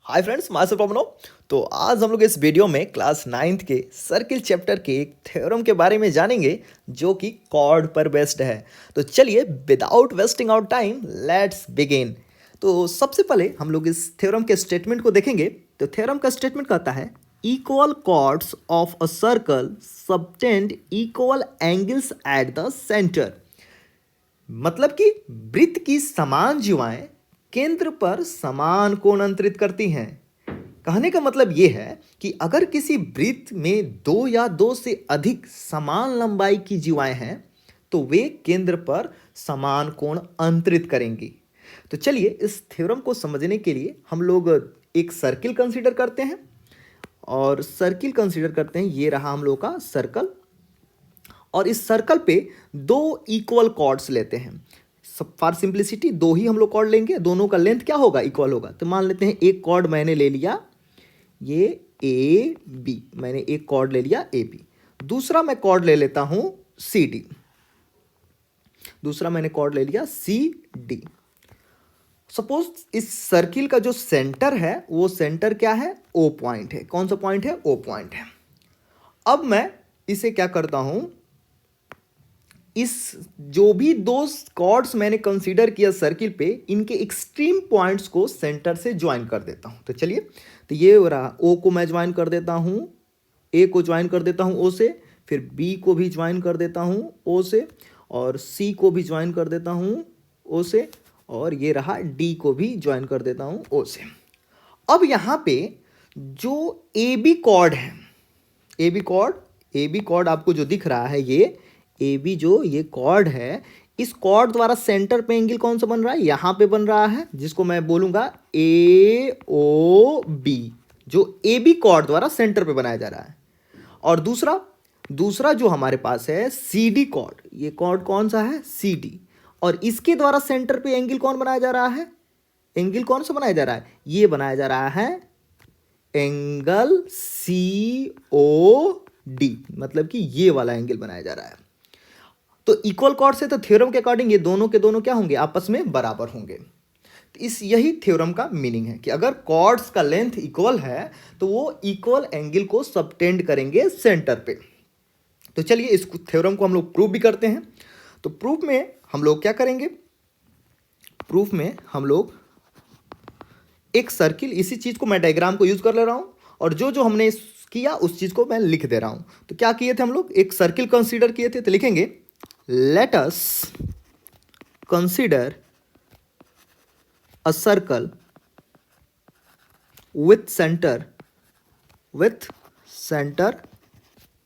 Hi friends, master problem. तो आज हम लोग इस वीडियो में क्लास 9th के सर्किल चैप्टर के एक थ्योरम के बारे में जानेंगे जो कि कॉर्ड पर बेस्ड है। तो चलिए without wasting our time let's begin. तो सबसे पहले हम लोग इस थ्योरम के स्टेटमेंट को देखेंगे। तो थ्योरम का स्टेटमेंट कहता है equal chords of a circle subtend equal angles at the centre. मतलब कि वृत्त की समान जीवाएं केंद्र पर समान कोण अंतरित करती हैं। कहने का मतलब यह है कि अगर किसी वृत्त में दो या दो से अधिक समान लंबाई की जीवाएं हैं तो वे केंद्र पर समान कोण अंतरित करेंगी। तो चलिए इस थ्योरम को समझने के लिए हम लोग एक सर्किल कंसीडर करते हैं और सर्किल कंसीडर करते हैं। ये रहा हम लोग का सर्कल और इस सर्कल पे दो इक्वल कॉर्ड्स लेते हैं। फॉर सिंप्लिसिटी दो ही हम लोग कॉर्ड लेंगे, दोनों का लेंथ क्या होगा, इक्वल होगा। तो मान लेते हैं एक कॉर्ड मैंने ले लिया ये ए बी, मैंने एक कॉर्ड ले लिया ए बी। दूसरा मैं कॉर्ड ले लेता हूं सी डी, दूसरा मैंने कॉर्ड ले लिया सी डी। सपोज इस सर्किल का जो सेंटर है वो सेंटर क्या है, ओ पॉइंट है। कौन सा पॉइंट है, ओ पॉइंट है। अब मैं इसे क्या करता हूं, इस जो भी दो कॉर्ड्स मैंने कंसीडर किया सर्किल पे, इनके एक्सट्रीम पॉइंट्स को सेंटर से ज्वाइन कर देता हूं। तो चलिए, तो ये हो रहा ओ को मैं ज्वाइन कर देता हूं, ए को ज्वाइन कर देता हूं ओ से, फिर बी को भी ज्वाइन कर देता हूं ओ से, और सी को भी ज्वाइन कर देता हूं ओ से, और ये रहा डी को भी ज्वाइन कर देता हूं ओ से। अब यहां पे जो ए बी कॉर्ड है, ए बी कॉर्ड आपको जो दिख रहा है, ये ए बी जो ये कॉर्ड है, इस कॉर्ड द्वारा सेंटर पे एंगल कौन सा बन रहा है, यहां पे बन रहा है, जिसको मैं बोलूंगा ए ओ बी, जो ए बी कॉर्ड द्वारा सेंटर पे बनाया जा रहा है। और दूसरा जो हमारे पास है सी डी कॉर्ड, ये कॉर्ड कौन सा है, सी डी, और इसके द्वारा सेंटर पे एंगल कौन बनाया जा रहा है, एंगल कौन सा बनाया जा रहा है, ये बनाया जा रहा है एंगल सी ओ डी, मतलब कि ये वाला एंगल बनाया जा रहा है। तो इक्वल कॉर्ड से तो थ्योरम के अकॉर्डिंग ये दोनों के दोनों क्या होंगे, आपस में बराबर होंगे। तो इस यही थ्योरम का मीनिंग है कि अगर कॉर्ड्स का लेंथ इक्वल है तो वो इक्वल एंगल को सबटेंड करेंगे सेंटर पे। तो चलिए इस थ्योरम को हम लोग प्रूफ भी करते हैं। तो प्रूफ में हम लोग क्या करेंगे, प्रूफ में हम लोग एक सर्किल, इसी चीज को मैं डायग्राम को यूज कर ले रहा हूं और जो जो हमने किया उस चीज को मैं लिख दे रहा हूं। तो क्या किए थे हम लोग, एक सर्किल कंसीडर किए थे, तो लिखेंगे let us consider a circle with center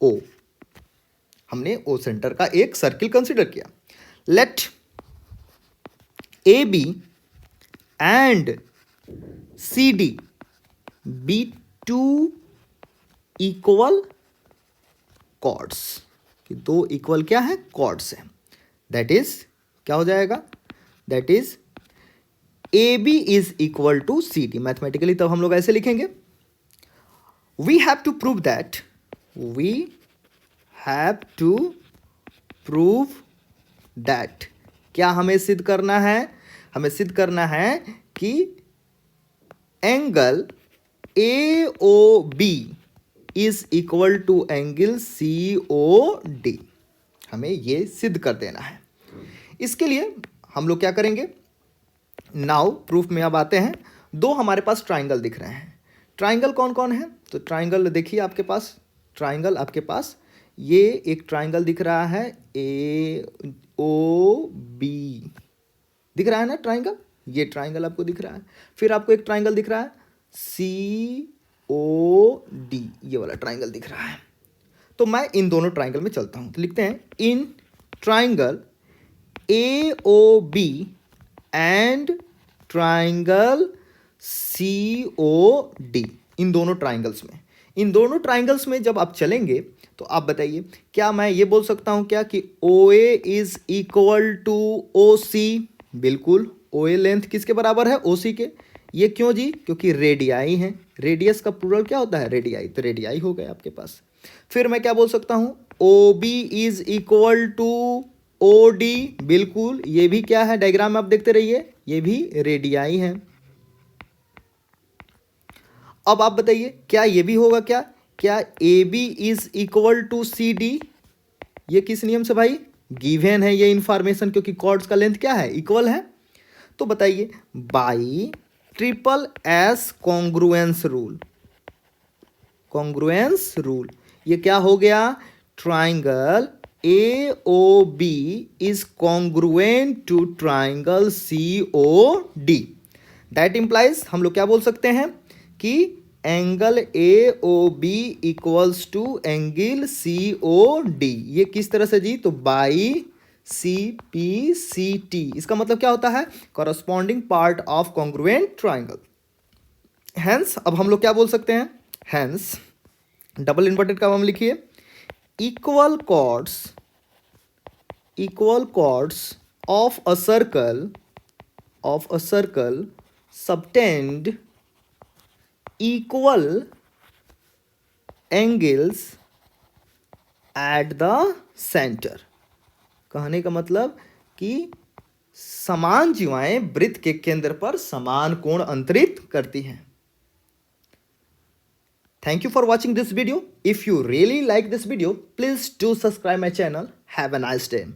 O। हमने O सेंटर का एक सर्किल कंसीडर किया। let AB and CD be two equal chords, कि दो इक्वल क्या है, कॉर्ड्स है। दैट इज क्या हो जाएगा, that is A B is equal to C D. Mathematically तब हम लोग ऐसे लिखेंगे, we have to prove that, we have to prove that, क्या हमें सिद्ध करना है, हमें सिद्ध करना है कि angle A O B is equal to angle C O D, हमें ये सिद्ध कर देना है। इसके लिए हम लोग क्या करेंगे, नाउ प्रूफ में अब आते हैं। दो हमारे पास ट्राइंगल दिख रहे हैं। ट्राइंगल कौन कौन है, तो ट्राइंगल देखिए आपके पास, ट्राइंगल आपके पास ये एक ट्राइंगल दिख रहा है ए ओ बी, दिख रहा है ना ट्राइंगल, ये ट्राइंगल आपको दिख रहा है। फिर आपको एक ट्राइंगल दिख रहा है सी ओ डी, ये वाला ट्राइंगल दिख रहा है। तो मैं इन दोनों ट्राइंगल में चलता हूं। तो लिखते हैं in triangle A O B and triangle C O D, इन दोनों ट्राइंगल्स में जब आप चलेंगे तो आप बताइए, क्या मैं ये बोल सकता हूं क्या कि ओ ए इज इक्वल टू ओ सी, बिल्कुल ओ ए लेंथ किसके बराबर है, ओ सी के। ये क्यों जी, क्योंकि रेडियाई है, रेडियस का प्लूरल क्या होता है, रेडियाई, तो रेडियाई हो गए आपके पास। फिर मैं क्या बोल सकता हूं, O B is equal to O D, बिल्कुल ये भी क्या है, डायग्राम में आप देखते रहिए, ये भी रेडियाई है। अब आप बताइए क्या ये भी होगा क्या A B is equal to C D? ये किस नियम से भाई? गिवन है ये इंफॉर्मेशन, क्योंकि कॉर्ड्स का लेंथ क्या है? इक्वल है। तो बताइए by triple S congruence rule. Congruence rule ये क्या हो गया? Triangle A O B is congruent to triangle C O D. That implies हम लोग क्या बोल सकते हैं कि angle A O B equals to angle C O D. ये किस तरह से जी? तो by C P C T. इसका मतलब क्या होता है? Corresponding part of congruent triangle. Hence अब हम लोग क्या बोल सकते हैं? हैंस डबल इन्वर्टेड कॉमा लिखिए, equal chords of a circle subtend equal angles at the center। कहने का मतलब कि समान जीवाएं वृत्त के केंद्र पर समान कोण अंतरित करती हैं। Thank you for watching this video. If you really like this video, please do subscribe my channel. Have a nice day.